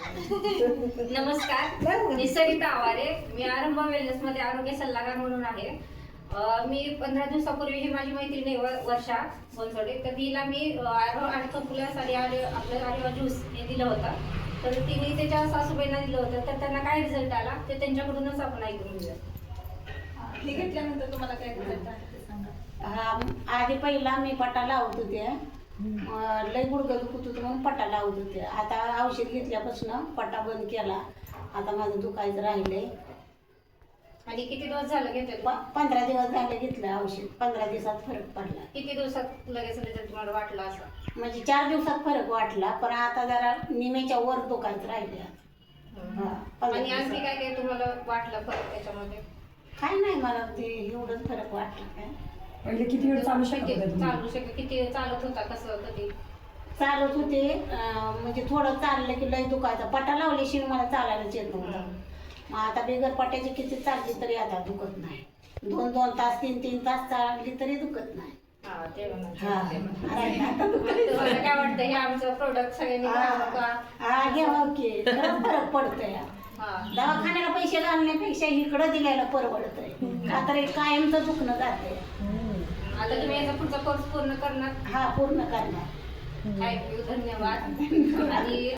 नमस्कार, मी सरिता आवारे. मी आरंभ वेलनेस मध्ये आरोग्य सल्लागार म्हणून आहे. मी 15 दिवसापूर्वी ही माझी मैत्रिणी वर्षा बनसोडे, तर तिला मी आर्ट प्लस आणि आपलं आर्य ज्यूस हे दिलं होतं. तर तिने त्याच्या सासूबाईंना दिलं होतं, तर त्यांना काय रिझल्ट आला ते त्यांच्याकडूनच आपण ऐकून घेऊया. हे घेतल्यानंतर तुम्हाला काय रिझल्ट आला ते सांगा. हा, आधी पहिला मी पटा लावत होते. लय गुडघं दुखत होतं म्हणून पटा लावत होते. आता औषध घेतल्यापासून पटा बंद केला. आता माझं दुखायचं राहिलंय. आणि किती दिवस झालं घेतलं? 15 दिवस झाले घेतलं औषध. 15 दिवसात फरक पडला. किती दिवसात लगेच रिझल्ट तुम्हाला वाटला असं? म्हणजे 4 दिवसात फरक वाटला, पण आता जरा निमेच्या वर दुखायचं राहिले. आणि आणखी काय काय तुम्हाला वाटलं फरक त्याच्यामध्ये? काय नाही, मला ते एवढंच फरक वाटला. काय पहिले किती वेळ चालू शकत किती चालत होता, कसं कधी चालत होते? म्हणजे थोडं चाललं की लय दुखायचं. पटा लावल्याशिवाय मला चालायलाच येत नव्हतं. मग आता बिगर पट्याची किती चालली तरी आता दुखत नाही. 2-2 तास 3-3 तास चालली तरी दुखत नाही. तुम्हाला काय वाटतं हे आमचं प्रोडक्ट सगळ्यांनी घ्यावं का? हा, घ्यावं की. खरंच फरक पडतोय. दवाखान्याला पैसे घालण्यापेक्षा इकडं दिल्याला परवडतंय. का तर कायमचं दुखणं जाते. आता तुम्ही याचा पुढचा कोर्स पूर्ण करणार? हा, पूर्ण करणार. थँक्यू, धन्यवाद. आणि